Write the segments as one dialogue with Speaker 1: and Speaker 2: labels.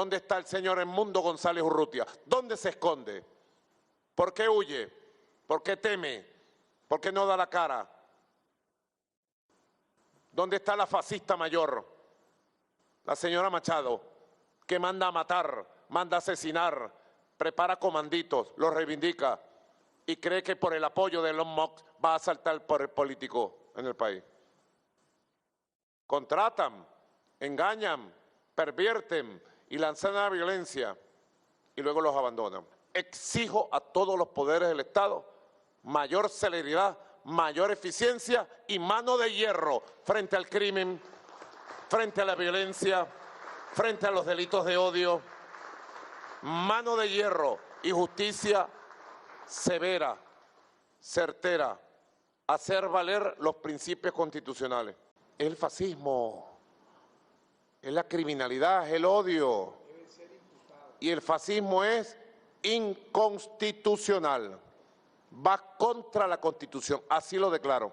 Speaker 1: ¿Dónde está el señor Edmundo González Urrutia? ¿Dónde se esconde? ¿Por qué huye? ¿Por qué teme? ¿Por qué no da la cara? ¿Dónde está la fascista mayor? La señora Machado, que manda a matar, manda a asesinar, prepara comanditos, los reivindica y cree que por el apoyo de Elon Musk va a saltar el poder político en el país. Contratan, engañan, pervierten y lanzan la violencia y luego los abandonan. Exijo a todos los poderes del Estado mayor celeridad, mayor eficiencia y mano de hierro frente al crimen, frente a la violencia, frente a los delitos de odio. Mano de hierro y justicia severa, certera, hacer valer los principios constitucionales. El fascismo, es la criminalidad, es el odio. Y el fascismo es inconstitucional. Va contra la Constitución, así lo declaro.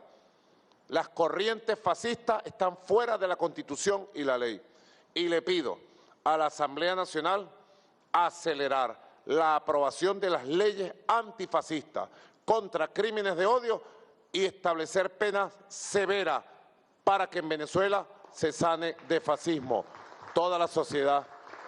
Speaker 1: Las corrientes fascistas están fuera de la Constitución y la ley. Y le pido a la Asamblea Nacional acelerar la aprobación de las leyes antifascistas contra crímenes de odio y establecer penas severas para que en Venezuela se sane de fascismo toda la sociedad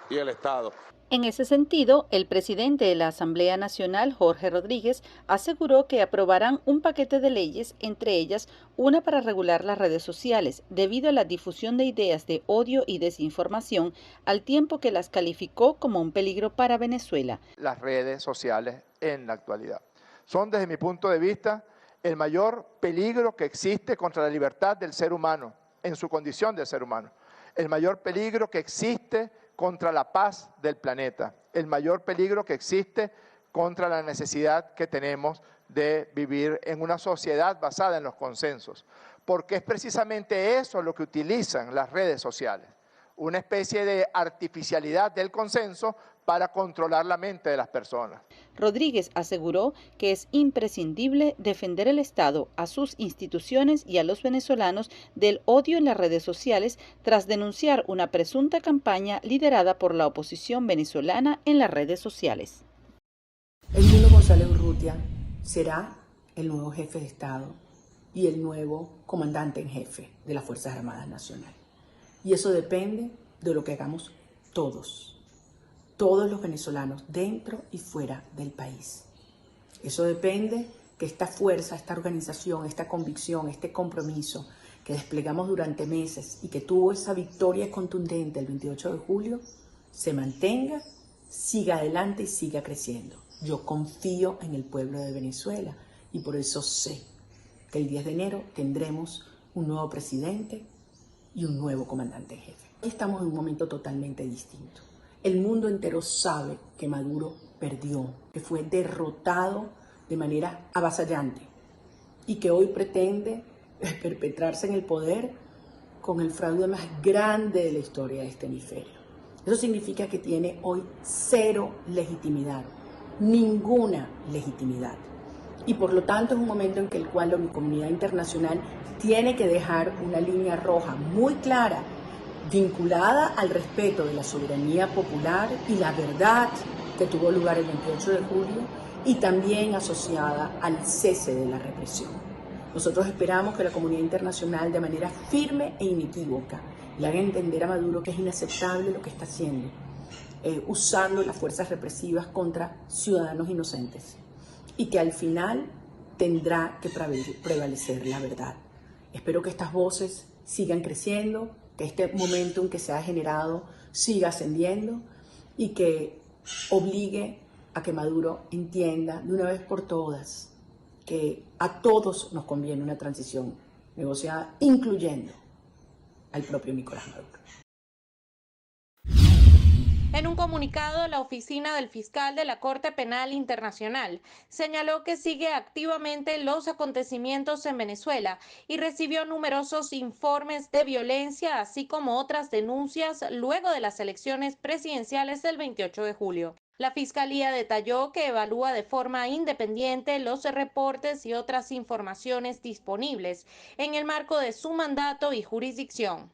Speaker 1: y el Estado.
Speaker 2: En ese sentido, el presidente de la Asamblea Nacional, Jorge Rodríguez, aseguró que aprobarán un paquete de leyes, entre ellas una para regular las redes sociales, debido a la difusión de ideas de odio y desinformación, al tiempo que las calificó como un peligro para Venezuela.
Speaker 3: Las redes sociales en la actualidad son, desde mi punto de vista, el mayor peligro que existe contra la libertad del ser humano, en su condición de ser humano, el mayor peligro que existe contra la paz del planeta, el mayor peligro que existe contra la necesidad que tenemos de vivir en una sociedad basada en los consensos, porque es precisamente eso lo que utilizan las redes sociales, una especie de artificialidad del consenso para controlar la mente de las personas.
Speaker 2: Rodríguez aseguró que es imprescindible defender el Estado, a sus instituciones y a los venezolanos del odio en las redes sociales tras denunciar una presunta campaña liderada por la oposición venezolana en las redes sociales.
Speaker 4: Edmundo González Urrutia será el nuevo jefe de Estado y el nuevo comandante en jefe de las Fuerzas Armadas Nacionales. Y eso depende de lo que hagamos todos los venezolanos, dentro y fuera del país. Eso depende que esta fuerza, esta organización, esta convicción, este compromiso que desplegamos durante meses y que tuvo esa victoria contundente el 28 de julio, se mantenga, siga adelante y siga creciendo. Yo confío en el pueblo de Venezuela y por eso sé que el 10 de enero tendremos un nuevo presidente y un nuevo comandante en jefe. Estamos en un momento totalmente distinto. El mundo entero sabe que Maduro perdió, que fue derrotado de manera avasallante y que hoy pretende perpetrarse en el poder con el fraude más grande de la historia de este hemisferio. Eso significa que tiene hoy cero legitimidad, ninguna legitimidad. Y por lo tanto es un momento en el cual la comunidad internacional tiene que dejar una línea roja muy clara, vinculada al respeto de la soberanía popular y la verdad que tuvo lugar el 28 de julio y también asociada al cese de la represión. Nosotros esperamos que la comunidad internacional de manera firme e inequívoca le haga entender a Maduro que es inaceptable lo que está haciendo, usando las fuerzas represivas contra ciudadanos inocentes y que al final tendrá que prevalecer la verdad. Espero que estas voces sigan creciendo, que este momentum que se ha generado siga ascendiendo y que obligue a que Maduro entienda de una vez por todas que a todos nos conviene una transición negociada, incluyendo al propio Nicolás Maduro.
Speaker 5: En un comunicado, la oficina del fiscal de la Corte Penal Internacional señaló que sigue activamente los acontecimientos en Venezuela y recibió numerosos informes de violencia, así como otras denuncias luego de las elecciones presidenciales del 28 de julio. La Fiscalía detalló que evalúa de forma independiente los reportes y otras informaciones disponibles en el marco de su mandato y jurisdicción.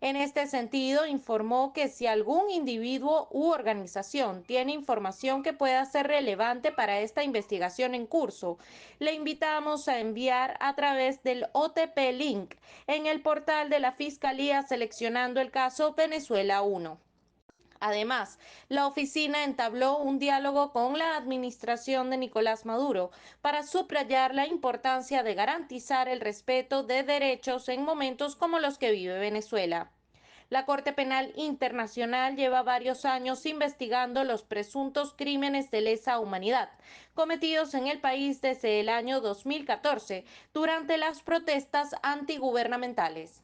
Speaker 5: En este sentido, informó que si algún individuo u organización tiene información que pueda ser relevante para esta investigación en curso, le invitamos a enviar a través del OTP Link en el portal de la Fiscalía seleccionando el caso Venezuela 1. Además, la oficina entabló un diálogo con la administración de Nicolás Maduro para subrayar la importancia de garantizar el respeto de derechos en momentos como los que vive Venezuela. La Corte Penal Internacional lleva varios años investigando los presuntos crímenes de lesa humanidad cometidos en el país desde el año 2014 durante las protestas antigubernamentales.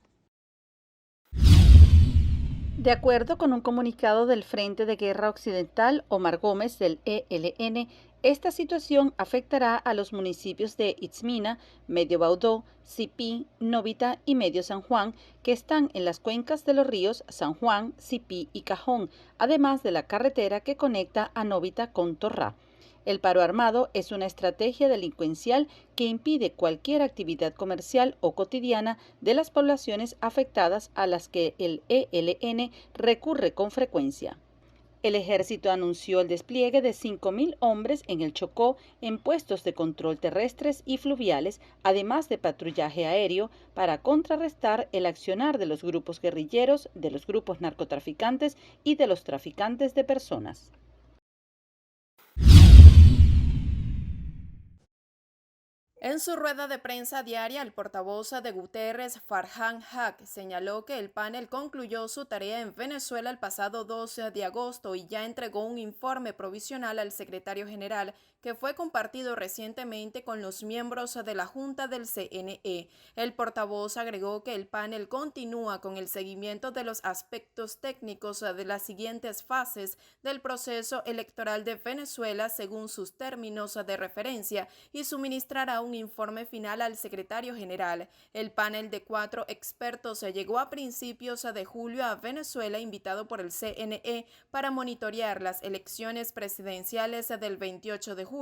Speaker 2: De acuerdo con un comunicado del Frente de Guerra Occidental, Omar Gómez, del ELN, esta situación afectará a los municipios de Itzmina, Medio Baudó, Sipí, Novita y Medio San Juan, que están en las cuencas de los ríos San Juan, Sipí y Cajón, además de la carretera que conecta a Novita con Torrá. El paro armado es una estrategia delincuencial que impide cualquier actividad comercial o cotidiana de las poblaciones afectadas a las que el ELN recurre con frecuencia. El ejército anunció el despliegue de 5.000 hombres en el Chocó en puestos de control terrestres y fluviales, además de patrullaje aéreo, para contrarrestar el accionar de los grupos guerrilleros, de los grupos narcotraficantes y de los traficantes de personas.
Speaker 6: En su rueda de prensa diaria, el portavoz de Guterres, Farhan Haq, señaló que el panel concluyó su tarea en Venezuela el pasado 12 de agosto y ya entregó un informe provisional al secretario general que fue compartido recientemente con los miembros de la Junta del CNE. El portavoz agregó que el panel continúa con el seguimiento de los aspectos técnicos de las siguientes fases del proceso electoral de Venezuela según sus términos de referencia y suministrará un informe final al secretario general. El panel de 4 expertos llegó a principios de julio a Venezuela invitado por el CNE para monitorear las elecciones presidenciales del 28 de julio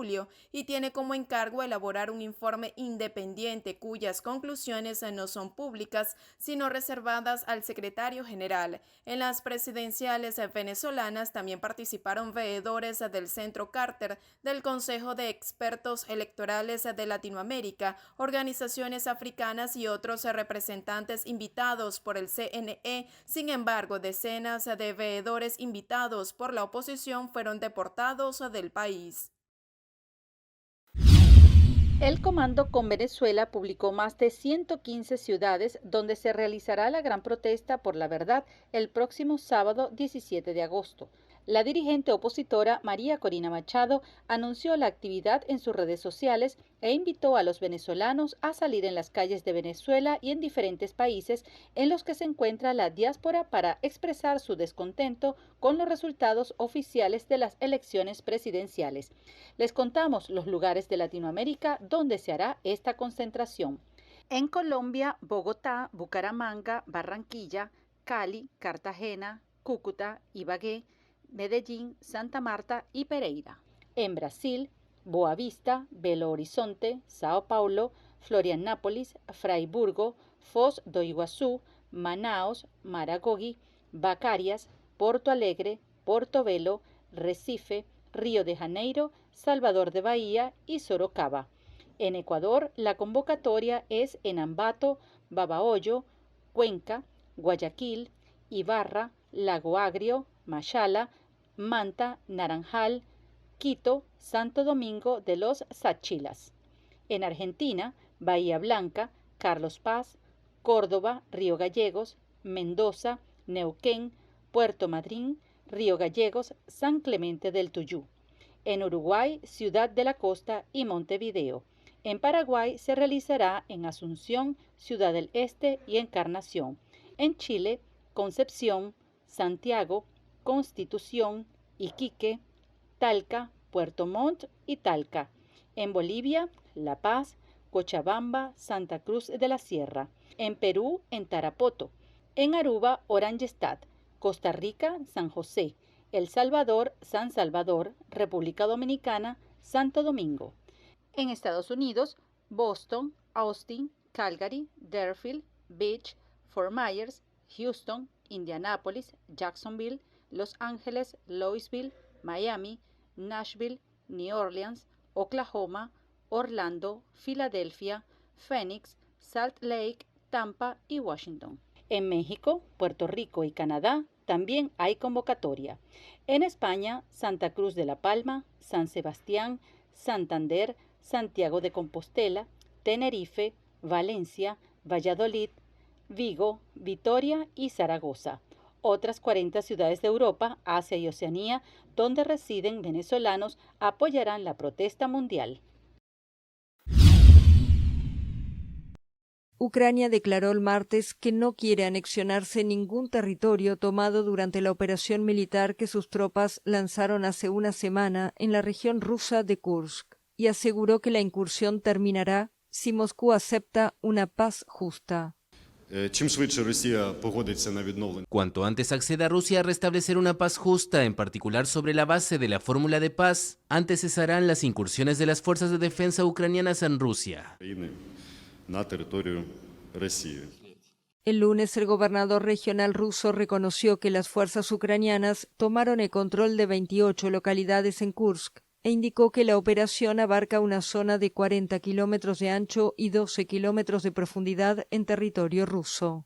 Speaker 6: y tiene como encargo elaborar un informe independiente cuyas conclusiones no son públicas sino reservadas al secretario general. En las presidenciales venezolanas también participaron veedores del Centro Carter, del Consejo de Expertos Electorales de Latinoamérica, organizaciones africanas y otros representantes invitados por el CNE. Sin embargo, decenas de veedores invitados por la oposición fueron deportados del país.
Speaker 2: El Comando con Venezuela publicó más de 115 ciudades donde se realizará la gran protesta por la verdad el próximo sábado 17 de agosto. La dirigente opositora María Corina Machado anunció la actividad en sus redes sociales e invitó a los venezolanos a salir en las calles de Venezuela y en diferentes países en los que se encuentra la diáspora para expresar su descontento con los resultados oficiales de las elecciones presidenciales. Les contamos los lugares de Latinoamérica donde se hará esta concentración. En Colombia, Bogotá, Bucaramanga, Barranquilla, Cali, Cartagena, Cúcuta, Ibagué, Medellín, Santa Marta y Pereira. En Brasil, Boavista, Belo Horizonte, Sao Paulo, Florianópolis, Fraiburgo, Foz do Iguazú, Manaus, Maragogi, Bacarias, Porto Alegre, Portobelo, Recife, Río de Janeiro, Salvador de Bahía y Sorocaba. En Ecuador, la convocatoria es en Ambato, Babahoyo, Cuenca, Guayaquil, Ibarra, Lago Agrio, Machala, Manta, Naranjal, Quito, Santo Domingo de los Sáchilas. En Argentina, Bahía Blanca, Carlos Paz, Córdoba, Río Gallegos, Mendoza, Neuquén, Puerto Madryn, Río Gallegos, San Clemente del Tuyú. En Uruguay, Ciudad de la Costa y Montevideo. En Paraguay se realizará en Asunción, Ciudad del Este y Encarnación. En Chile, Concepción, Santiago, Constitución, Iquique, Talca, Puerto Montt y Talca. En Bolivia, La Paz, Cochabamba, Santa Cruz de la Sierra. En Perú, en Tarapoto. En Aruba, Oranjestad. Costa Rica, San José. El Salvador, San Salvador. República Dominicana, Santo Domingo. En Estados Unidos, Boston, Austin, Calgary, Deerfield Beach, Fort Myers, Houston, Indianápolis, Jacksonville, Los Ángeles, Louisville, Miami, Nashville, New Orleans, Oklahoma, Orlando, Filadelfia, Phoenix, Salt Lake, Tampa y Washington. En México, Puerto Rico y Canadá también hay convocatoria. En España, Santa Cruz de la Palma, San Sebastián, Santander, Santiago de Compostela, Tenerife, Valencia, Valladolid, Vigo, Vitoria y Zaragoza. Otras 40 ciudades de Europa, Asia y Oceanía, donde residen venezolanos, apoyarán la protesta mundial.
Speaker 7: Ucrania declaró el martes que no quiere anexionarse ningún territorio tomado durante la operación militar que sus tropas lanzaron hace una semana en la región rusa de Kursk, y aseguró que la incursión terminará si Moscú acepta una paz justa.
Speaker 8: Cuanto antes acceda Rusia a restablecer una paz justa, en particular sobre la base de la fórmula de paz, antes cesarán las incursiones de las fuerzas de defensa ucranianas en Rusia.
Speaker 7: El lunes, el gobernador regional ruso reconoció que las fuerzas ucranianas tomaron el control de 28 localidades en Kursk e indicó que la operación abarca una zona de 40 kilómetros de ancho y 12 kilómetros de profundidad en territorio ruso.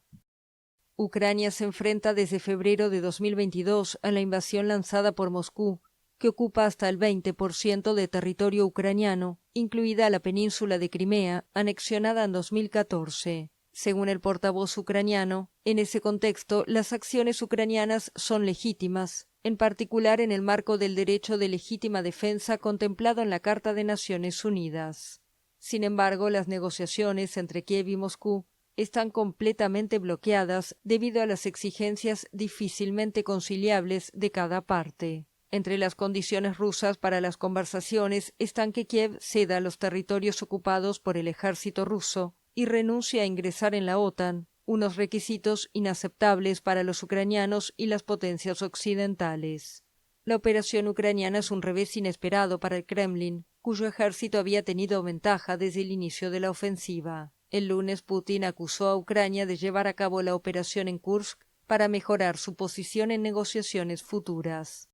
Speaker 7: Ucrania se enfrenta desde febrero de 2022 a la invasión lanzada por Moscú, que ocupa hasta el 20% de territorio ucraniano, incluida la península de Crimea, anexionada en 2014. Según el portavoz ucraniano, en ese contexto, las acciones ucranianas son legítimas, en particular en el marco del derecho de legítima defensa contemplado en la Carta de Naciones Unidas. Sin embargo, las negociaciones entre Kiev y Moscú están completamente bloqueadas debido a las exigencias difícilmente conciliables de cada parte. Entre las condiciones rusas para las conversaciones están que Kiev ceda los territorios ocupados por el ejército ruso y renuncie a ingresar en la OTAN, unos requisitos inaceptables para los ucranianos y las potencias occidentales. La operación ucraniana es un revés inesperado para el Kremlin, cuyo ejército había tenido ventaja desde el inicio de la ofensiva. El lunes, Putin acusó a Ucrania de llevar a cabo la operación en Kursk para mejorar su posición en negociaciones futuras.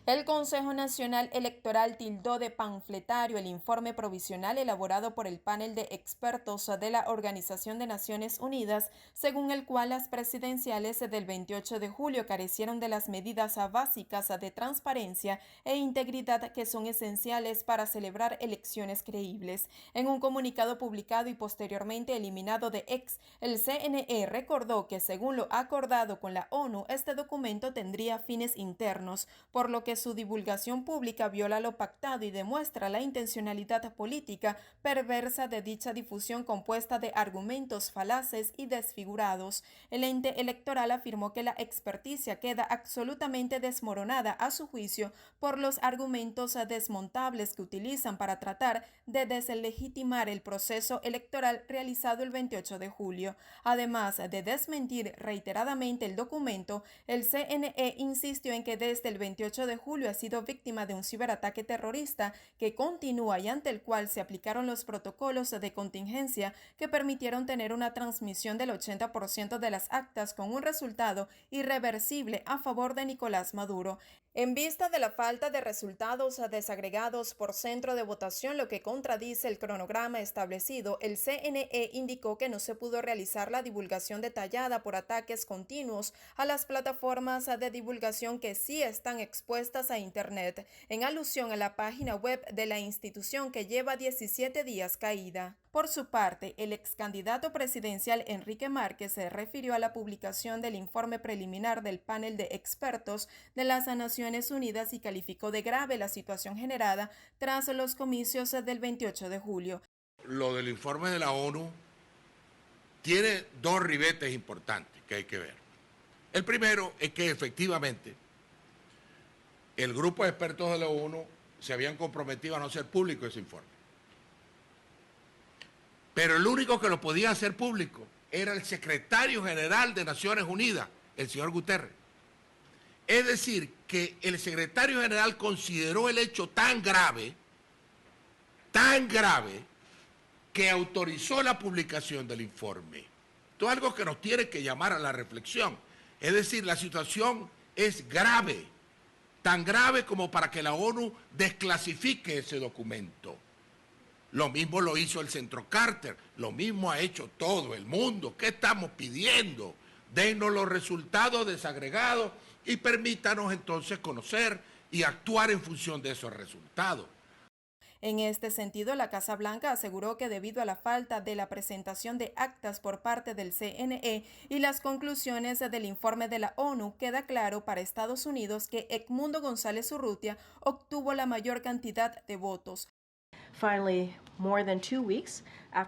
Speaker 6: El Consejo Nacional Electoral tildó de panfletario el informe provisional elaborado por el panel de expertos de la Organización de Naciones Unidas, según el cual las presidenciales del 28 de julio carecieron de las medidas básicas de transparencia e integridad que son esenciales para celebrar elecciones creíbles. En un comunicado publicado y posteriormente eliminado de X, el CNE recordó que según lo acordado con la ONU, este documento tendría fines internos, por lo que su divulgación pública viola lo pactado y demuestra la intencionalidad política perversa de dicha difusión compuesta de argumentos falaces y desfigurados. El ente electoral afirmó que la experticia queda absolutamente desmoronada a su juicio por los argumentos desmontables que utilizan para tratar de deslegitimar el proceso electoral realizado el 28 de julio. Además de desmentir reiteradamente el documento, el CNE insistió en que desde el 28 de julio ha sido víctima de un ciberataque terrorista que continúa y ante el cual se aplicaron los protocolos de contingencia que permitieron tener una transmisión del 80% de las actas con un resultado irreversible a favor de Nicolás Maduro. En vista de la falta de resultados desagregados por centro de votación, lo que contradice el cronograma establecido, el CNE indicó que no se pudo realizar la divulgación detallada por ataques continuos a las plataformas de divulgación que sí están expuestas a Internet, en alusión a la página web de la institución que lleva 17 días caída. Por su parte, el ex candidato presidencial Enrique Márquez se refirió a la publicación del informe preliminar del panel de expertos de las Naciones Unidas y calificó de grave la situación generada tras los comicios del 28 de julio.
Speaker 9: Lo del informe de la ONU tiene dos ribetes importantes que hay que ver. El primero es que efectivamente el grupo de expertos de la ONU se habían comprometido a no hacer público ese informe. Pero el único que lo podía hacer público era el secretario general de Naciones Unidas, el señor Guterres. Es decir, que el secretario general consideró el hecho tan grave, que autorizó la publicación del informe. Esto es algo que nos tiene que llamar a la reflexión. Es decir, la situación es grave, tan grave como para que la ONU desclasifique ese documento. Lo mismo lo hizo el Centro Carter, lo mismo ha hecho todo el mundo. ¿Qué estamos pidiendo? Denos los resultados desagregados y permítanos entonces conocer y actuar en función de esos resultados.
Speaker 6: En este sentido, la Casa Blanca aseguró que debido a la falta de la presentación de actas por parte del CNE y las conclusiones del informe de la ONU, queda claro para Estados Unidos que Edmundo González Urrutia obtuvo la mayor cantidad de votos.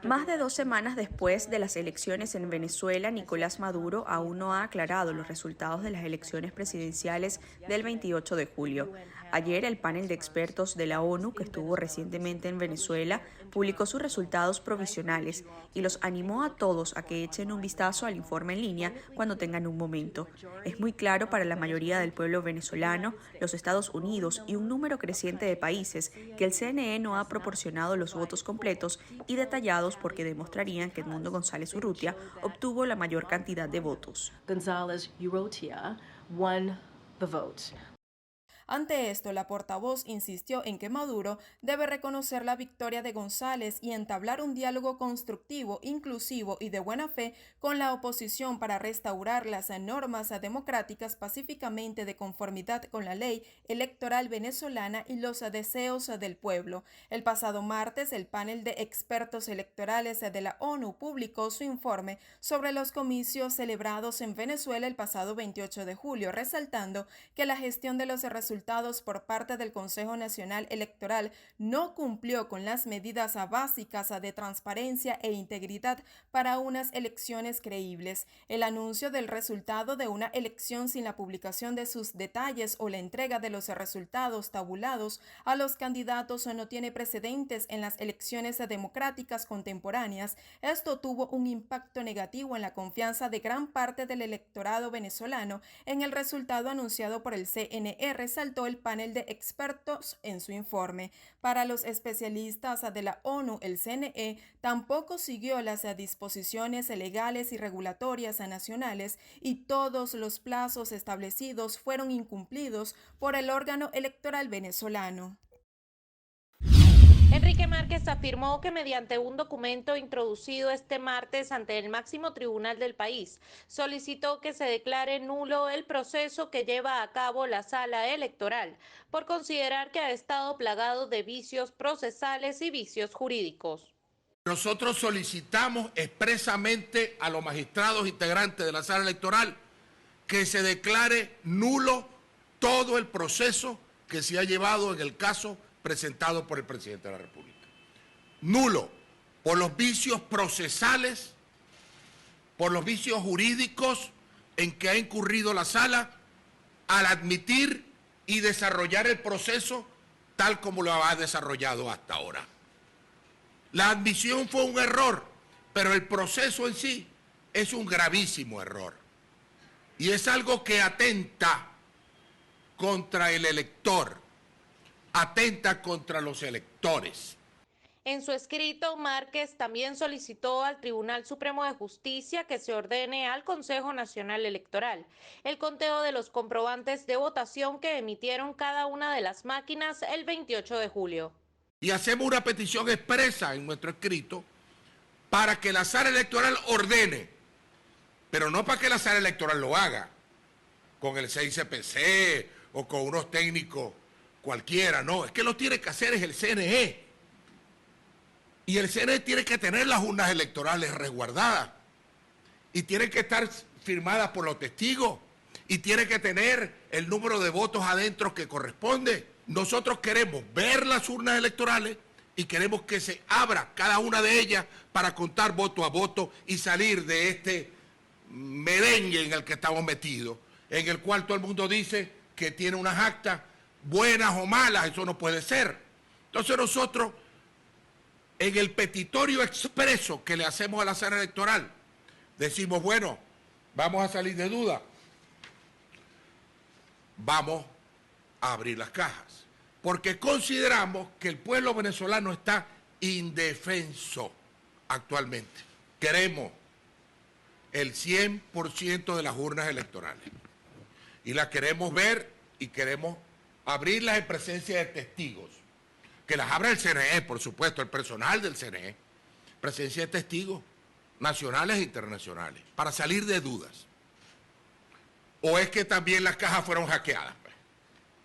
Speaker 10: Más de 2 semanas después de las elecciones en Venezuela, Nicolás Maduro aún no ha aclarado los resultados de las elecciones presidenciales del 28 de julio. Ayer, el panel de expertos de la ONU, que estuvo recientemente en Venezuela, publicó sus resultados provisionales y los animó a todos a que echen un vistazo al informe en línea cuando tengan un momento. Es muy claro para la mayoría del pueblo venezolano, los Estados Unidos y un número creciente de países que el CNE no ha proporcionado los votos completos y detallados porque demostrarían que Edmundo González Urrutia obtuvo la mayor cantidad de votos.
Speaker 11: González Urrutia won the vote.
Speaker 6: Ante esto, la portavoz insistió en que Maduro debe reconocer la victoria de González y entablar un diálogo constructivo, inclusivo y de buena fe con la oposición para restaurar las normas democráticas pacíficamente de conformidad con la ley electoral venezolana y los deseos del pueblo. El pasado martes, el panel de expertos electorales de la ONU publicó su informe sobre los comicios celebrados en Venezuela el pasado 28 de julio, resaltando que la gestión de los resultados por parte del Consejo Nacional Electoral no cumplió con las medidas básicas de transparencia e integridad para unas elecciones creíbles. El anuncio del resultado de una elección sin la publicación de sus detalles o la entrega de los resultados tabulados a los candidatos no tiene precedentes en las elecciones democráticas contemporáneas. Esto tuvo un impacto negativo en la confianza de gran parte del electorado venezolano en el resultado anunciado por el CNE, resaltó el panel de expertos en su informe. Para los especialistas de la ONU, el CNE tampoco siguió las disposiciones legales y regulatorias nacionales y todos los plazos establecidos fueron incumplidos por el órgano electoral venezolano.
Speaker 5: Enrique Márquez afirmó que mediante un documento introducido este martes ante el máximo tribunal del país, solicitó que se declare nulo el proceso que lleva a cabo la sala electoral, por considerar que ha estado plagado de vicios procesales y vicios jurídicos.
Speaker 9: Nosotros solicitamos expresamente a los magistrados integrantes de la sala electoral que se declare nulo todo el proceso que se ha llevado en el caso presentado por el presidente de la República. Nulo por los vicios procesales, por los vicios jurídicos en que ha incurrido la sala al admitir y desarrollar el proceso tal como lo ha desarrollado hasta ahora. La admisión fue un error, pero el proceso en sí es un gravísimo error. Y es algo que atenta contra el elector, atenta contra los electores.
Speaker 5: En su escrito, Márquez también solicitó al Tribunal Supremo de Justicia que se ordene al Consejo Nacional Electoral el conteo de los comprobantes de votación que emitieron cada una de las máquinas el 28 de julio.
Speaker 9: Y hacemos una petición expresa en nuestro escrito para que la sala electoral ordene, pero no para que la sala electoral lo haga con el CICPC o con unos técnicos cualquiera, no, es que lo tiene que hacer es el CNE. Y el CNE tiene que tener las urnas electorales resguardadas y tiene que estar firmadas por los testigos y tiene que tener el número de votos adentro que corresponde. Nosotros queremos ver las urnas electorales y queremos que se abra cada una de ellas para contar voto a voto y salir de este merengue en el que estamos metidos, en el cual todo el mundo dice que tiene unas actas buenas o malas, eso no puede ser. Entonces nosotros, en el petitorio expreso que le hacemos a la sala electoral, decimos, bueno, vamos a salir de duda, vamos a abrir las cajas, porque consideramos que el pueblo venezolano está indefenso. actualmente. Queremos el 100% de las urnas electorales y las queremos ver y queremos abrirlas en presencia de testigos, que las abra el CNE, por supuesto, el personal del CNE, presencia de testigos nacionales e internacionales, para salir de dudas. ¿O es que también las cajas fueron hackeadas?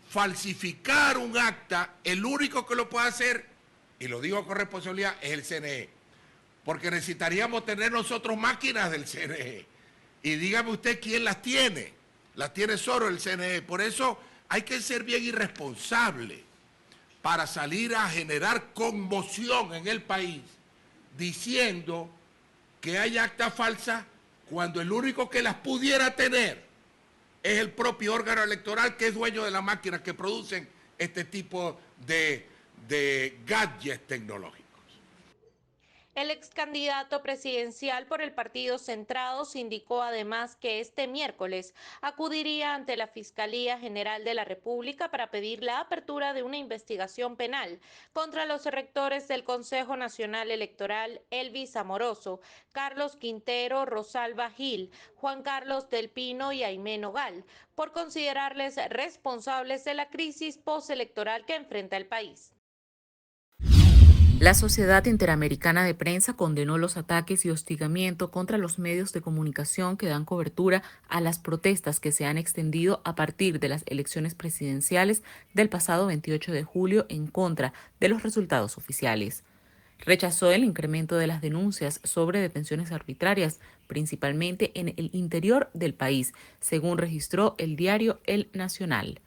Speaker 9: Falsificar un acta, el único que lo puede hacer, y lo digo con responsabilidad, es el CNE, porque necesitaríamos tener nosotros máquinas del CNE. Y dígame usted quién las tiene solo el CNE. Por eso hay que ser bien irresponsable para salir a generar conmoción en el país diciendo que hay actas falsas cuando el único que las pudiera tener es el propio órgano electoral, que es dueño de la máquina que producen este tipo de gadgets tecnológicos.
Speaker 5: El ex candidato presidencial por el Partido Centrados indicó además que este miércoles acudiría ante la Fiscalía General de la República para pedir la apertura de una investigación penal contra los rectores del Consejo Nacional Electoral, Elvis Amoroso, Carlos Quintero, Rosalba Gil, Juan Carlos del Pino y Aimé Nogal, por considerarles responsables de la crisis postelectoral que enfrenta el país.
Speaker 12: La Sociedad Interamericana de Prensa condenó los ataques y hostigamiento contra los medios de comunicación que dan cobertura a las protestas que se han extendido a partir de las elecciones presidenciales del pasado 28 de julio en contra de los resultados oficiales. Rechazó el incremento de las denuncias sobre detenciones arbitrarias, principalmente en el interior del país, según registró el diario El Nacional.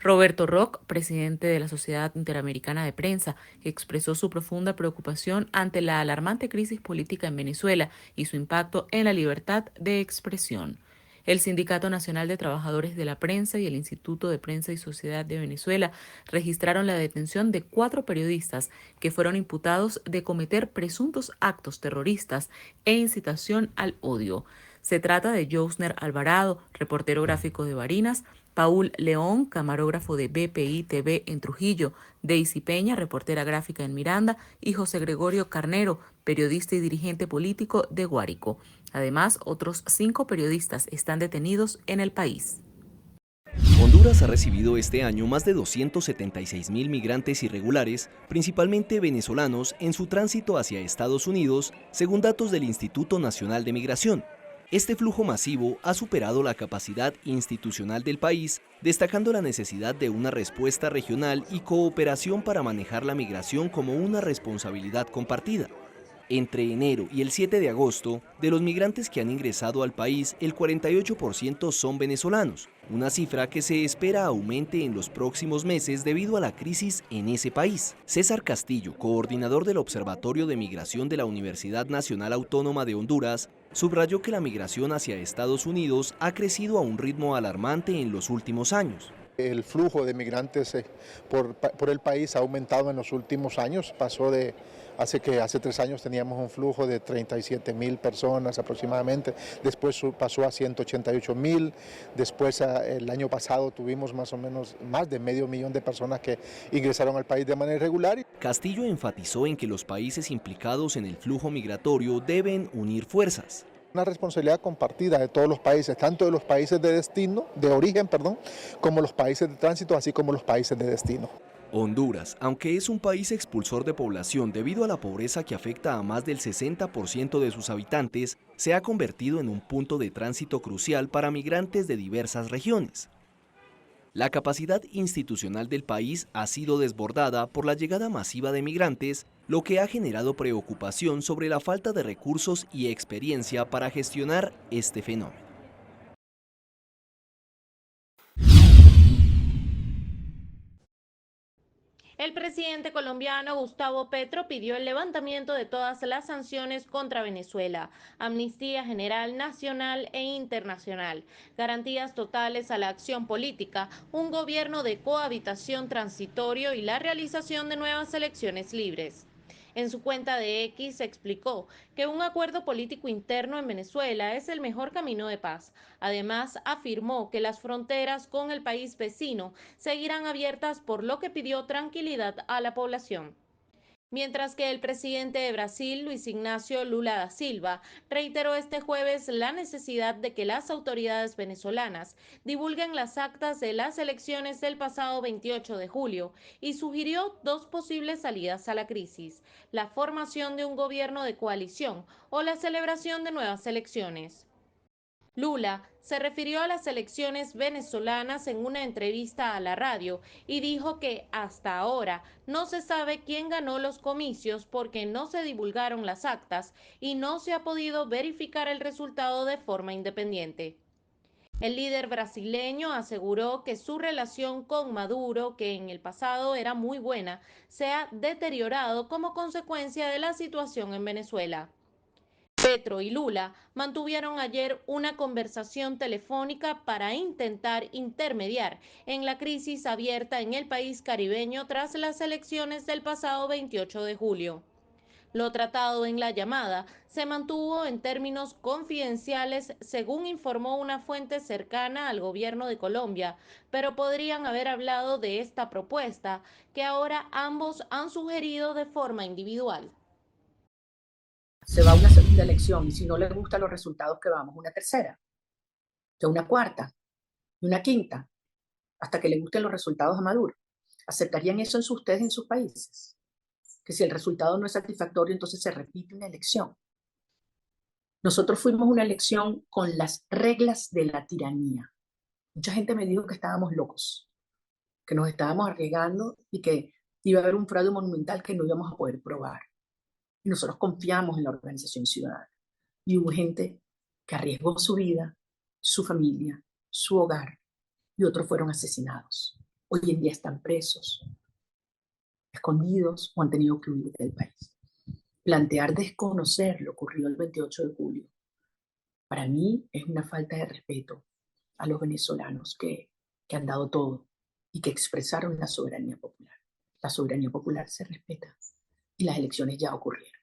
Speaker 12: Roberto Rock, presidente de la Sociedad Interamericana de Prensa, expresó su profunda preocupación ante la alarmante crisis política en Venezuela y su impacto en la libertad de expresión. El Sindicato Nacional de Trabajadores de la Prensa y el Instituto de Prensa y Sociedad de Venezuela registraron la detención de 4 periodistas que fueron imputados de cometer presuntos actos terroristas e incitación al odio. Se trata de Josner Alvarado, reportero gráfico de Barinas, Paul León, camarógrafo de BPI TV en Trujillo, Daisy Peña, reportera gráfica en Miranda, y José Gregorio Carnero, periodista y dirigente político de Guárico. Además, otros 5 periodistas están detenidos en el país.
Speaker 13: Honduras ha recibido este año más de 276.000 migrantes irregulares, principalmente venezolanos, en su tránsito hacia Estados Unidos, según datos del Instituto Nacional de Migración. Este flujo masivo ha superado la capacidad institucional del país, destacando la necesidad de una respuesta regional y cooperación para manejar la migración como una responsabilidad compartida. Entre enero y el 7 de agosto, de los migrantes que han ingresado al país, el 48% son venezolanos, una cifra que se espera aumente en los próximos meses debido a la crisis en ese país. César Castillo, coordinador del Observatorio de Migración de la Universidad Nacional Autónoma de Honduras, subrayó que la migración hacia Estados Unidos ha crecido a un ritmo alarmante en los últimos años.
Speaker 14: El flujo de migrantes por el país ha aumentado en los últimos años, pasó de hace 3 años teníamos un flujo de 37.000 personas aproximadamente, después pasó a 188.000, después el año pasado tuvimos más o menos más de 500.000 de personas que ingresaron al país de manera irregular.
Speaker 13: Castillo enfatizó en que los países implicados en el flujo migratorio deben unir fuerzas.
Speaker 14: Una responsabilidad compartida de todos los países, tanto de los países de origen, como los países de tránsito, así como los países de destino.
Speaker 13: Honduras, aunque es un país expulsor de población debido a la pobreza que afecta a más del 60% de sus habitantes, se ha convertido en un punto de tránsito crucial para migrantes de diversas regiones. La capacidad institucional del país ha sido desbordada por la llegada masiva de migrantes, lo que ha generado preocupación sobre la falta de recursos y experiencia para gestionar este fenómeno.
Speaker 5: El presidente colombiano Gustavo Petro pidió el levantamiento de todas las sanciones contra Venezuela, amnistía general nacional e internacional, garantías totales a la acción política, un gobierno de cohabitación transitorio y la realización de nuevas elecciones libres. En su cuenta de X explicó que un acuerdo político interno en Venezuela es el mejor camino de paz. Además, afirmó que las fronteras con el país vecino seguirán abiertas, por lo que pidió tranquilidad a la población. Mientras que el presidente de Brasil, Luis Ignacio Lula da Silva, reiteró este jueves la necesidad de que las autoridades venezolanas divulguen las actas de las elecciones del pasado 28 de julio y sugirió dos posibles salidas a la crisis: la formación de un gobierno de coalición o la celebración de nuevas elecciones. Lula se refirió a las elecciones venezolanas en una entrevista a la radio y dijo que hasta ahora no se sabe quién ganó los comicios porque no se divulgaron las actas y no se ha podido verificar el resultado de forma independiente. El líder brasileño aseguró que su relación con Maduro, que en el pasado era muy buena, se ha deteriorado como consecuencia de la situación en Venezuela. Petro y Lula mantuvieron ayer una conversación telefónica para intentar intermediar en la crisis abierta en el país caribeño tras las elecciones del pasado 28 de julio. Lo tratado en la llamada se mantuvo en términos confidenciales, según informó una fuente cercana al gobierno de Colombia, pero podrían haber hablado de esta propuesta que ahora ambos han sugerido de forma individual.
Speaker 4: Se va a una segunda elección y si no le gustan los resultados, que vamos una tercera, que una cuarta, y una quinta, hasta que le gusten los resultados a Maduro. ¿Aceptarían eso ustedes en sus países? Que si el resultado no es satisfactorio, entonces se repite una elección. Nosotros fuimos una elección con las reglas de la tiranía. Mucha gente me dijo que estábamos locos, que nos estábamos arriesgando y que iba a haber un fraude monumental que no íbamos a poder probar. Y nosotros confiamos en la organización ciudadana. Y hubo gente que arriesgó su vida, su familia, su hogar, y otros fueron asesinados. Hoy en día están presos, escondidos o han tenido que huir del país. Plantear desconocer lo ocurrido el 28 de julio, para mí es una falta de respeto a los venezolanos que han dado todo y que expresaron la soberanía popular. La soberanía popular se respeta. Y las elecciones ya ocurrieron.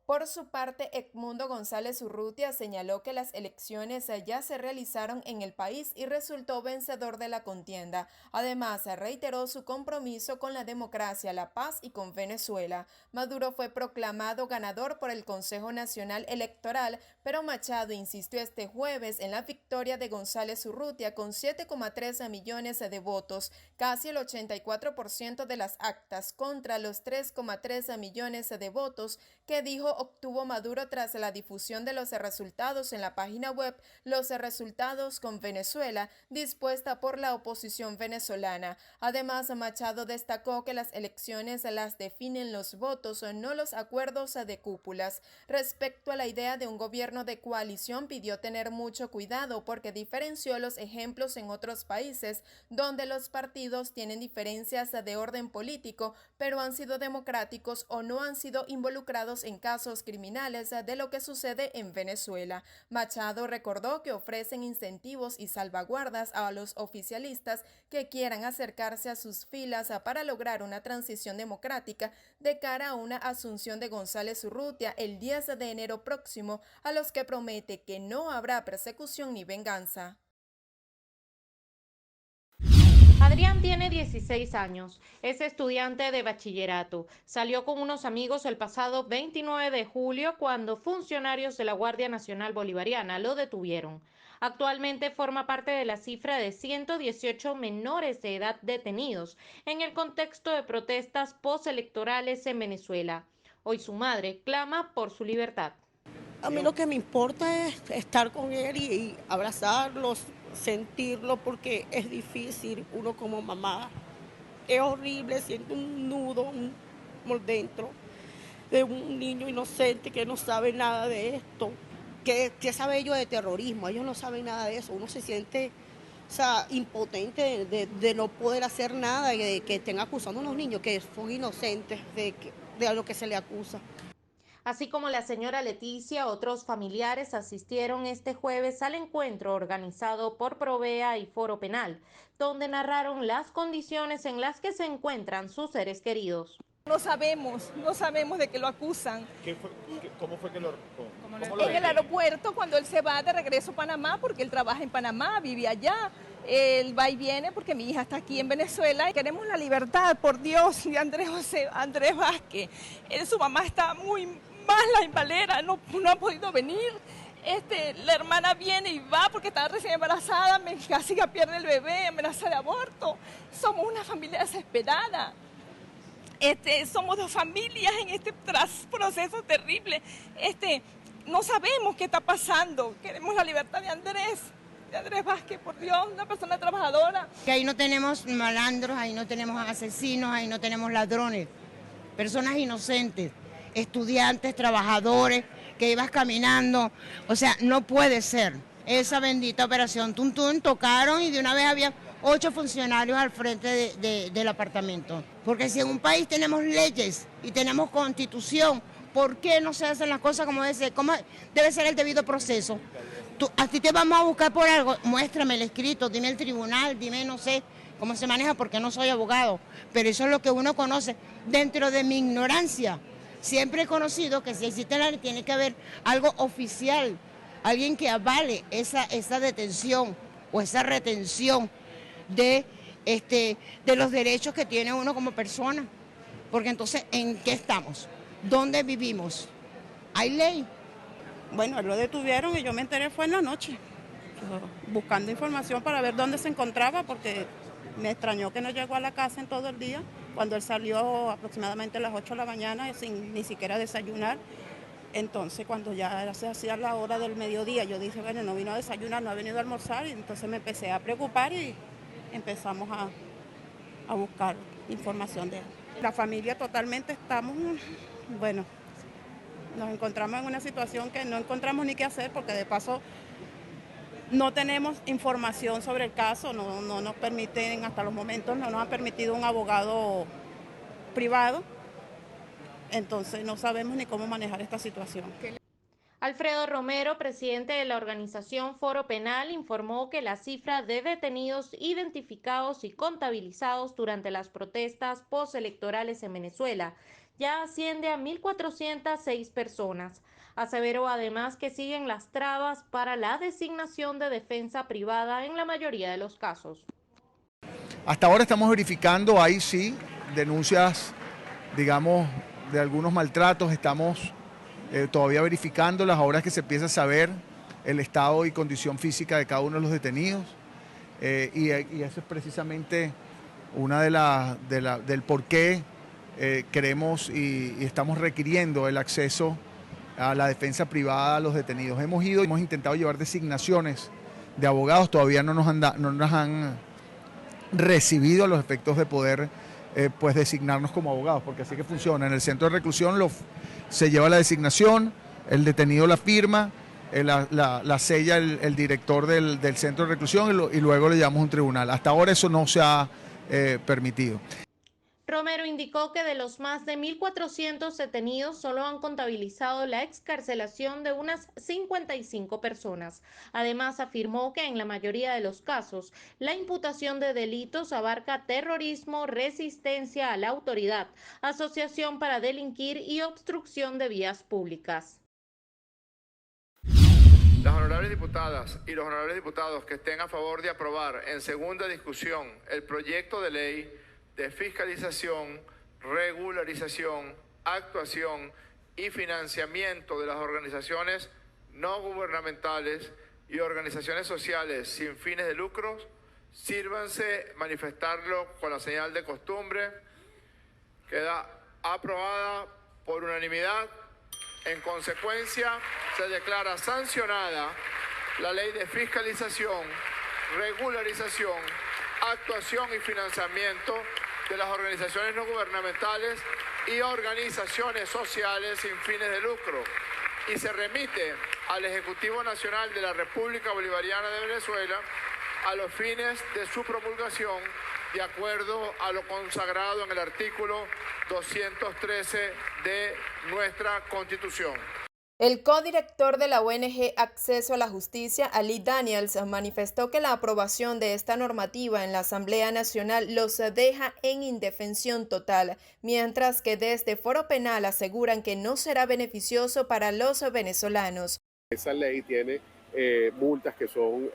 Speaker 6: Por su parte, Edmundo González Urrutia señaló que las elecciones ya se realizaron en el país y resultó vencedor de la contienda. Además, reiteró su compromiso con la democracia, la paz y con Venezuela. Maduro fue proclamado ganador por el Consejo Nacional Electoral, pero Machado insistió este jueves en la victoria de González Urrutia con 7,3 millones de votos, casi el 84% de las actas, contra los 3,3 millones de votos que dijo obtuvo Maduro tras la difusión de los resultados en la página web Los Resultados con Venezuela, dispuesta por la oposición venezolana. Además, Machado destacó que las elecciones las definen los votos, no los acuerdos de cúpulas. Respecto a la idea de un gobierno de coalición, pidió tener mucho cuidado porque diferenció los ejemplos en otros países donde los partidos tienen diferencias de orden político, pero han sido democráticos o no han sido involucrados en casos criminales de lo que sucede en Venezuela. Machado recordó que ofrecen incentivos y salvaguardas a los oficialistas que quieran acercarse a sus filas para lograr una transición democrática de cara a una asunción de González Urrutia el 10 de enero próximo, a los que promete que no habrá persecución ni venganza.
Speaker 5: Adrián tiene 16 años, es estudiante de bachillerato. Salió con unos amigos el pasado 29 de julio cuando funcionarios de la Guardia Nacional Bolivariana lo detuvieron. Actualmente forma parte de la cifra de 118 menores de edad detenidos en el contexto de protestas postelectorales en Venezuela. Hoy su madre clama por su libertad.
Speaker 15: A mí lo que me importa es estar con él y abrazarlos, sentirlo, porque es difícil uno como mamá. Es horrible, siento un nudo por dentro de un niño inocente que no sabe nada de esto. ¿Qué sabe ellos de terrorismo? Ellos no saben nada de eso. Uno se siente impotente de no poder hacer nada y de que estén acusando a unos niños que son inocentes de lo que se le acusa.
Speaker 5: Así como la señora Leticia, otros familiares asistieron este jueves al encuentro organizado por Provea y Foro Penal, donde narraron las condiciones en las que se encuentran sus seres queridos.
Speaker 16: No sabemos de qué lo acusan.
Speaker 17: ¿Cómo fue que lo
Speaker 16: en el aeropuerto, cuando él se va de regreso a Panamá, porque él trabaja en Panamá, vive allá, el va y viene, porque mi hija está aquí en Venezuela. Queremos la libertad, por Dios, de Andrés Vázquez. Su mamá está muy mala, invalera, no ha podido venir. La hermana viene y va porque está recién embarazada, casi que pierde el bebé, amenaza de aborto. Somos una familia desesperada. Somos dos familias en este proceso terrible. No sabemos qué está pasando. Queremos la libertad de Andrés Vázquez, por Dios, una persona trabajadora.
Speaker 18: Que ahí no tenemos malandros, ahí no tenemos asesinos, ahí no tenemos ladrones, personas inocentes, estudiantes, trabajadores, que ibas caminando. O sea, no puede ser. Esa bendita operación Tum Tum, tocaron y de una vez había 8 funcionarios al frente del apartamento. Porque si en un país tenemos leyes y tenemos constitución, ¿por qué no se hacen las cosas como debe ser? ¿Cómo debe ser el debido proceso? A ti te vamos a buscar por algo, muéstrame el escrito, dime el tribunal, dime no sé cómo se maneja porque no soy abogado. Pero eso es lo que uno conoce dentro de mi ignorancia. Siempre he conocido que si existe la ley tiene que haber algo oficial, alguien que avale esa detención o esa retención de los derechos que tiene uno como persona. Porque entonces, ¿en qué estamos? ¿Dónde vivimos? ¿Hay ley?
Speaker 19: Bueno, lo detuvieron y yo me enteré fue en la noche, buscando información para ver dónde se encontraba, porque me extrañó que no llegó a la casa en todo el día, cuando él salió aproximadamente a las 8 de la mañana sin ni siquiera desayunar. Entonces, cuando ya se hacía la hora del mediodía, yo dije, bueno, no vino a desayunar, no ha venido a almorzar, y entonces me empecé a preocupar y empezamos a buscar información de él. La familia totalmente estamos, bueno, nos encontramos en una situación que no encontramos ni qué hacer, porque de paso no tenemos información sobre el caso, no nos permiten, hasta los momentos no nos ha permitido un abogado privado, entonces no sabemos ni cómo manejar esta situación.
Speaker 5: Alfredo Romero, presidente de la organización Foro Penal, informó que la cifra de detenidos identificados y contabilizados durante las protestas postelectorales en Venezuela ya asciende a 1.406 personas. Aseveró además que siguen las trabas para la designación de defensa privada en la mayoría de los casos.
Speaker 20: Hasta ahora estamos verificando, ahí sí, denuncias, digamos, de algunos maltratos, estamos todavía verificándolas, ahora es que se empieza a saber el estado y condición física de cada uno de los detenidos, y eso es precisamente una del por qué queremos y estamos requiriendo el acceso a la defensa privada a los detenidos. Hemos intentado llevar designaciones de abogados, todavía no nos han recibido a los efectos de poder pues designarnos como abogados, porque así que funciona. En el centro de reclusión se lleva la designación, el detenido la firma, la sella el director del centro de reclusión y luego le llevamos a un tribunal. Hasta ahora eso no se ha permitido.
Speaker 5: Romero indicó que de los más de 1.400 detenidos solo han contabilizado la excarcelación de unas 55 personas. Además, afirmó que en la mayoría de los casos, la imputación de delitos abarca terrorismo, resistencia a la autoridad, asociación para delinquir y obstrucción de vías públicas.
Speaker 3: Las honorables diputadas y los honorables diputados que estén a favor de aprobar en segunda discusión el proyecto de ley de fiscalización, regularización, actuación y financiamiento de las organizaciones no gubernamentales y organizaciones sociales sin fines de lucro, sírvanse manifestarlo con la señal de costumbre. Queda aprobada por unanimidad. En consecuencia, se declara sancionada la ley de fiscalización, regularización, actuación y financiamiento de las organizaciones no gubernamentales y organizaciones sociales sin fines de lucro, y se remite al Ejecutivo Nacional de la República Bolivariana de Venezuela a los fines de su promulgación, de acuerdo a lo consagrado en el artículo 213 de nuestra Constitución.
Speaker 6: El codirector de la ONG Acceso a la Justicia, Ali Daniels, manifestó que la aprobación de esta normativa en la Asamblea Nacional los deja en indefensión total, mientras que desde Foro Penal aseguran que no será beneficioso para los venezolanos.
Speaker 21: Esa ley tiene multas que son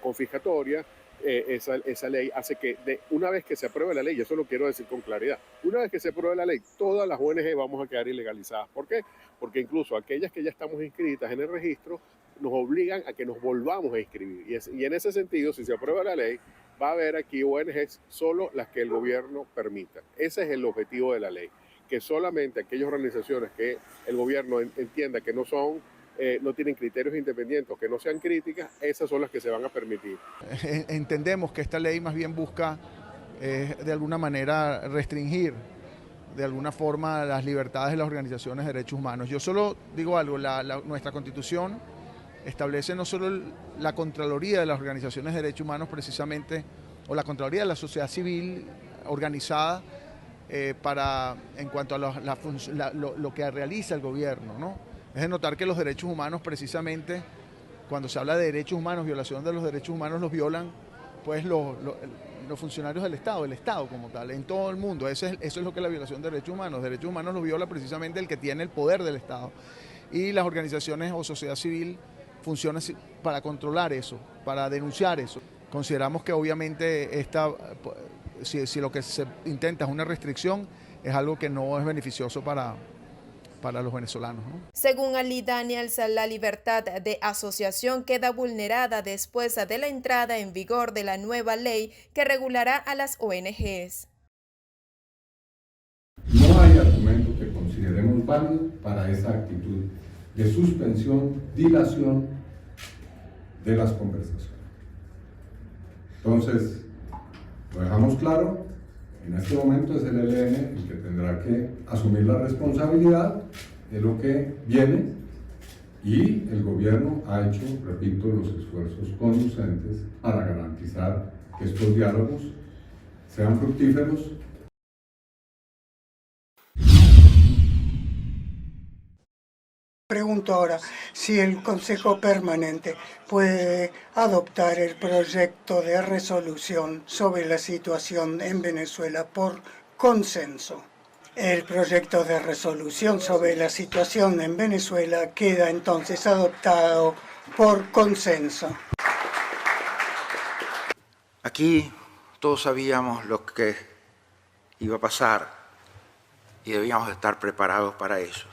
Speaker 21: confiscatoria, esa ley hace que una vez que se apruebe la ley, y eso lo quiero decir con claridad, una vez que se apruebe la ley, todas las ONG vamos a quedar ilegalizadas. ¿Por qué? Porque incluso aquellas que ya estamos inscritas en el registro nos obligan a que nos volvamos a inscribir. Y en ese sentido, si se aprueba la ley, va a haber aquí ONGs solo las que el gobierno permita. Ese es el objetivo de la ley, que solamente aquellas organizaciones que el gobierno entienda que no tienen criterios independientes, que no sean críticas, esas son las que se van a permitir.
Speaker 20: Entendemos que esta ley más bien busca de alguna manera restringir de alguna forma las libertades de las organizaciones de derechos humanos. Yo solo digo algo, nuestra Constitución establece no solo la Contraloría de las organizaciones de derechos humanos precisamente, o la Contraloría de la sociedad civil organizada en cuanto a lo que realiza el gobierno, ¿no? Es de notar que los derechos humanos precisamente, cuando se habla de derechos humanos, violación de los derechos humanos, los violan pues los funcionarios del Estado, el Estado como tal, en todo el mundo. Eso es lo que es la violación de derechos humanos. Los derechos humanos los viola precisamente el que tiene el poder del Estado. Y las organizaciones o sociedad civil funcionan para controlar eso, para denunciar eso. Consideramos que obviamente si lo que se intenta es una restricción, es algo que no es beneficioso para los venezolanos, ¿no?
Speaker 6: Según Ali Daniels, la libertad de asociación queda vulnerada después de la entrada en vigor de la nueva ley que regulará a las ONGs.
Speaker 22: No hay argumento que consideremos válido para esa actitud de suspensión, dilación de las conversaciones. Entonces, lo dejamos claro. En este momento es el ELN el que tendrá que asumir la responsabilidad de lo que viene y el gobierno ha hecho, repito, los esfuerzos conducentes para garantizar que estos diálogos sean fructíferos.
Speaker 23: Pregunto ahora si el Consejo Permanente puede adoptar el proyecto de resolución sobre la situación en Venezuela por consenso. El proyecto de resolución sobre la situación en Venezuela queda entonces adoptado por consenso.
Speaker 24: Aquí todos sabíamos lo que iba a pasar y debíamos estar preparados para ello.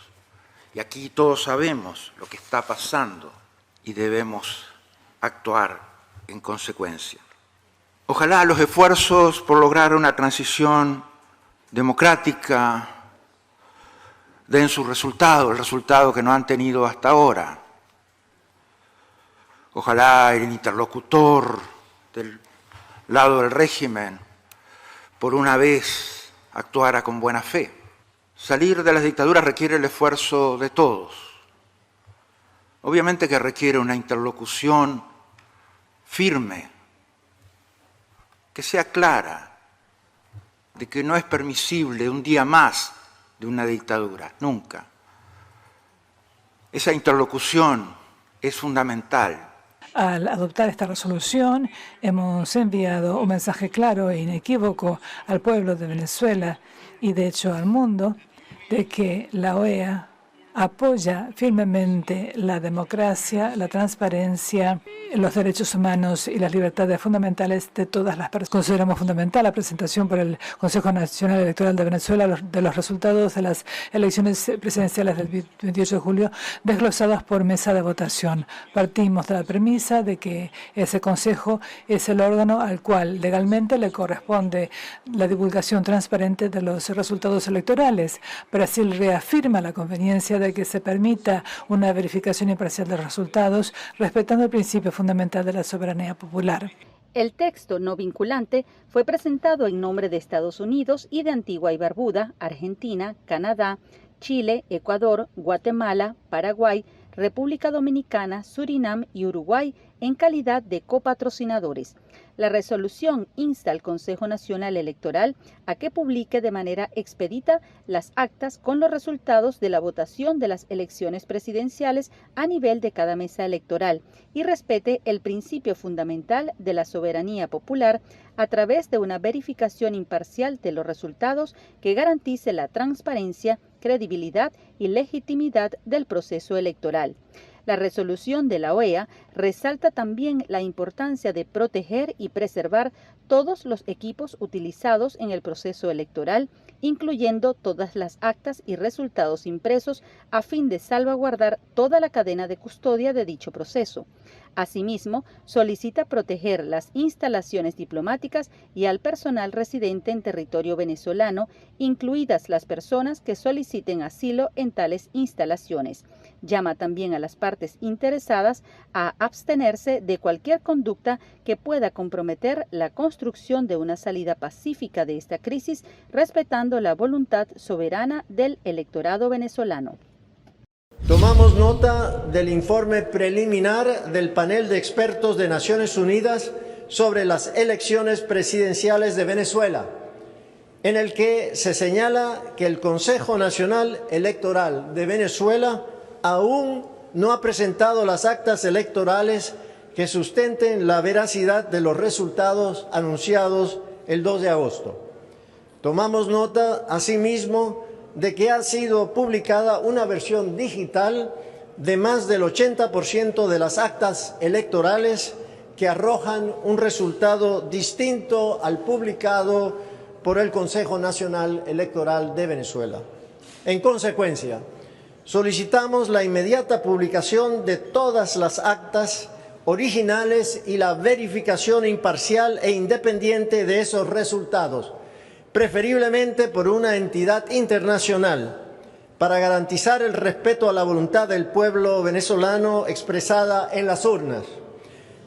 Speaker 24: Y aquí todos sabemos lo que está pasando y debemos actuar en consecuencia. Ojalá los esfuerzos por lograr una transición democrática den su resultado, el resultado que no han tenido hasta ahora. Ojalá el interlocutor del lado del régimen por una vez actuara con buena fe. Salir de las dictaduras requiere el esfuerzo de todos. Obviamente que requiere una interlocución firme, que sea clara, de que no es permisible un día más de una dictadura, nunca. Esa interlocución es fundamental.
Speaker 25: Al adoptar esta resolución, hemos enviado un mensaje claro e inequívoco al pueblo de Venezuela y, de hecho, al mundo, de que la OEA apoya firmemente la democracia, la transparencia, los derechos humanos y las libertades fundamentales de todas las personas. Consideramos fundamental la presentación por el Consejo Nacional Electoral de Venezuela de los resultados de las elecciones presidenciales del 28 de julio desglosados por mesa de votación. Partimos de la premisa de que ese Consejo es el órgano al cual legalmente le corresponde la divulgación transparente de los resultados electorales. Brasil reafirma la conveniencia de que se permita una verificación imparcial de los resultados, respetando el principio fundamental de la soberanía popular.
Speaker 2: El texto no vinculante fue presentado en nombre de Estados Unidos y de Antigua y Barbuda, Argentina, Canadá, Chile, Ecuador, Guatemala, Paraguay, República Dominicana, Surinam y Uruguay en calidad de copatrocinadores. La resolución insta al Consejo Nacional Electoral a que publique de manera expedita las actas con los resultados de la votación de las elecciones presidenciales a nivel de cada mesa electoral y respete el principio fundamental de la soberanía popular a través de una verificación imparcial de los resultados que garantice la transparencia, credibilidad y legitimidad del proceso electoral. La resolución de la OEA resalta también la importancia de proteger y preservar todos los equipos utilizados en el proceso electoral, incluyendo todas las actas y resultados impresos, a fin de salvaguardar toda la cadena de custodia de dicho proceso. Asimismo, solicita proteger las instalaciones diplomáticas y al personal residente en territorio venezolano, incluidas las personas que soliciten asilo en tales instalaciones. Llama también a las partes interesadas a abstenerse de cualquier conducta que pueda comprometer la construcción de una salida pacífica de esta crisis, respetando la voluntad soberana del electorado venezolano.
Speaker 1: Tomamos nota del informe preliminar del panel de expertos de Naciones Unidas sobre las elecciones presidenciales de Venezuela, en el que se señala que el Consejo Nacional Electoral de Venezuela aún no ha presentado las actas electorales que sustenten la veracidad de los resultados anunciados el 2 de agosto. Tomamos nota, asimismo, de que ha sido publicada una versión digital de más del 80% de las actas electorales que arrojan un resultado distinto al publicado por el Consejo Nacional Electoral de Venezuela. En consecuencia, solicitamos la inmediata publicación de todas las actas originales y la verificación imparcial e independiente de esos resultados, preferiblemente por una entidad internacional, para garantizar el respeto a la voluntad del pueblo venezolano expresada en las urnas.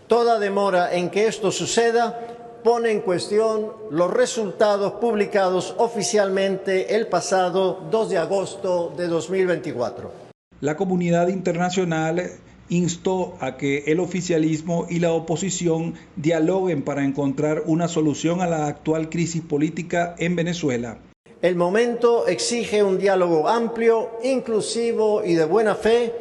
Speaker 1: Toda demora en que esto suceda pone en cuestión los resultados publicados oficialmente el pasado 2 de agosto de 2024.
Speaker 7: La comunidad internacional instó a que el oficialismo y la oposición dialoguen para encontrar una solución a la actual crisis política en Venezuela.
Speaker 1: El momento exige un diálogo amplio, inclusivo y de buena fe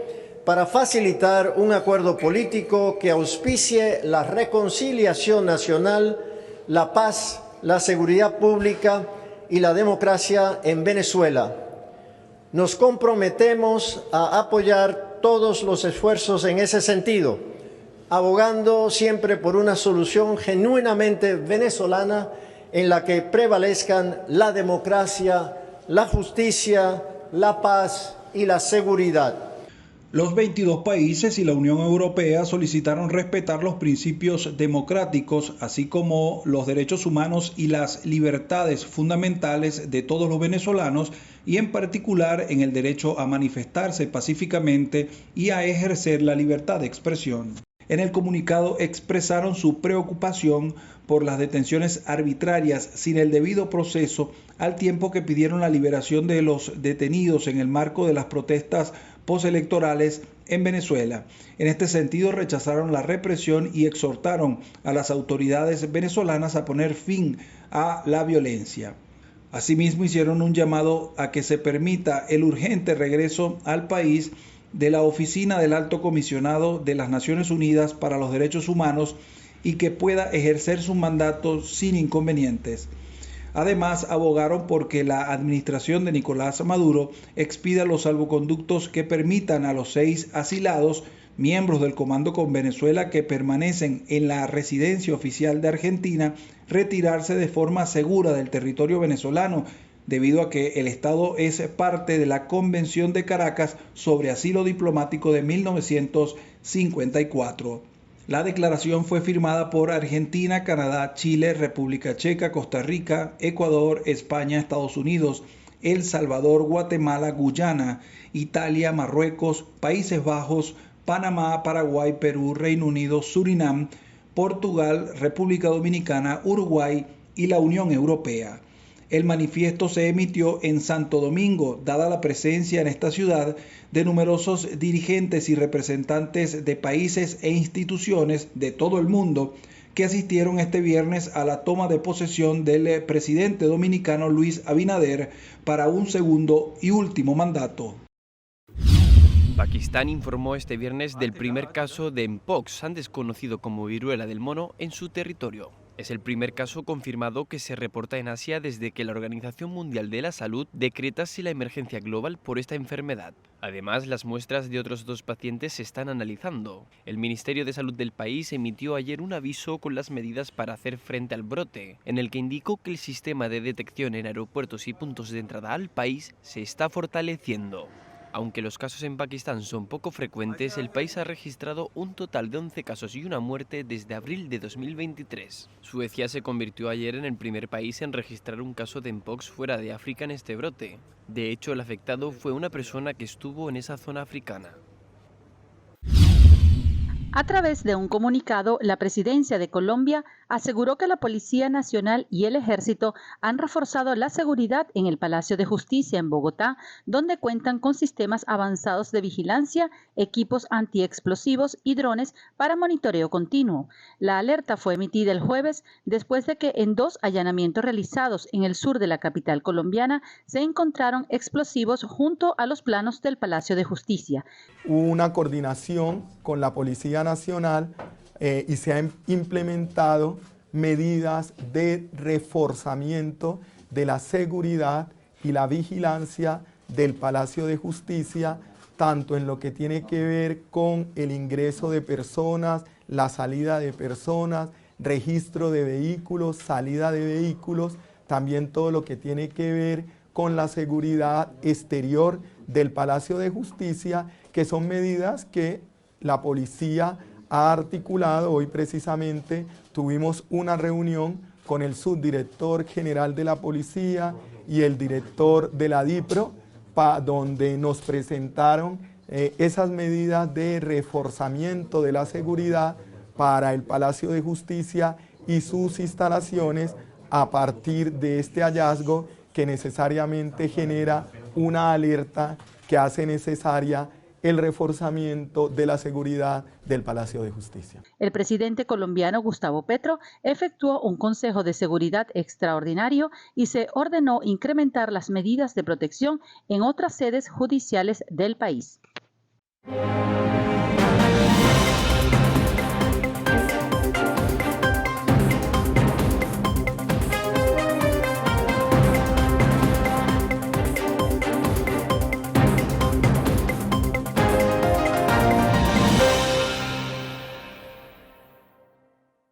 Speaker 1: para facilitar un acuerdo político que auspicie la reconciliación nacional, la paz, la seguridad pública y la democracia en Venezuela. Nos comprometemos a apoyar todos los esfuerzos en ese sentido, abogando siempre por una solución genuinamente venezolana en la que prevalezcan la democracia, la justicia, la paz y la seguridad.
Speaker 7: Los 22 países y la Unión Europea solicitaron respetar los principios democráticos, así como los derechos humanos y las libertades fundamentales de todos los venezolanos, y en particular en el derecho a manifestarse pacíficamente y a ejercer la libertad de expresión. En el comunicado expresaron su preocupación por las detenciones arbitrarias sin el debido proceso, al tiempo que pidieron la liberación de los detenidos en el marco de las protestas postelectorales en Venezuela. En este sentido, rechazaron la represión y exhortaron a las autoridades venezolanas a poner fin a la violencia. Asimismo, hicieron un llamado a que se permita el urgente regreso al país de la Oficina del Alto Comisionado de las Naciones Unidas para los Derechos Humanos y que pueda ejercer su mandato sin inconvenientes. Además, abogaron por que la administración de Nicolás Maduro expida los salvoconductos que permitan a los 6 asilados, miembros del Comando con Venezuela que permanecen en la residencia oficial de Argentina, retirarse de forma segura del territorio venezolano, debido a que el Estado es parte de la Convención de Caracas sobre Asilo Diplomático de 1954. La declaración fue firmada por Argentina, Canadá, Chile, República Checa, Costa Rica, Ecuador, España, Estados Unidos, El Salvador, Guatemala, Guyana, Italia, Marruecos, Países Bajos, Panamá, Paraguay, Perú, Reino Unido, Surinam, Portugal, República Dominicana, Uruguay y la Unión Europea. El manifiesto se emitió en Santo Domingo, dada la presencia en esta ciudad de numerosos dirigentes y representantes de países e instituciones de todo el mundo que asistieron este viernes a la toma de posesión del presidente dominicano Luis Abinader para un segundo y último mandato.
Speaker 8: Pakistán informó este viernes del primer caso de Mpox, antes conocido como viruela del mono, en su territorio. Es el primer caso confirmado que se reporta en Asia desde que la Organización Mundial de la Salud decretase la emergencia global por esta enfermedad. Además, las muestras de otros 2 pacientes se están analizando. El Ministerio de Salud del país emitió ayer un aviso con las medidas para hacer frente al brote, en el que indicó que el sistema de detección en aeropuertos y puntos de entrada al país se está fortaleciendo. Aunque los casos en Pakistán son poco frecuentes, el país ha registrado un total de 11 casos y una muerte desde abril de 2023. Suecia se convirtió ayer en el primer país en registrar un caso de Mpox fuera de África en este brote. De hecho, el afectado fue una persona que estuvo en esa zona africana.
Speaker 2: A través de un comunicado, la Presidencia de Colombia aseguró que la Policía Nacional y el Ejército han reforzado la seguridad en el Palacio de Justicia en Bogotá, donde cuentan con sistemas avanzados de vigilancia, equipos antiexplosivos y drones para monitoreo continuo. La alerta fue emitida el jueves después de que en 2 allanamientos realizados en el sur de la capital colombiana se encontraron explosivos junto a los planos del Palacio de Justicia.
Speaker 9: Una coordinación con la Policía Nacional y se han implementado medidas de reforzamiento de la seguridad y la vigilancia del Palacio de Justicia, tanto en lo que tiene que ver con el ingreso de personas, la salida de personas, registro de vehículos, salida de vehículos, también todo lo que tiene que ver con la seguridad exterior del Palacio de Justicia, que son medidas que la policía ha articulado. Hoy precisamente tuvimos una reunión con el subdirector general de la policía y el director de la DIPRO, donde nos presentaron esas medidas de reforzamiento de la seguridad para el Palacio de Justicia y sus instalaciones a partir de este hallazgo que necesariamente genera una alerta que hace necesaria el reforzamiento de la seguridad del Palacio de Justicia.
Speaker 2: El presidente colombiano Gustavo Petro efectuó un consejo de seguridad extraordinario y se ordenó incrementar las medidas de protección en otras sedes judiciales del país.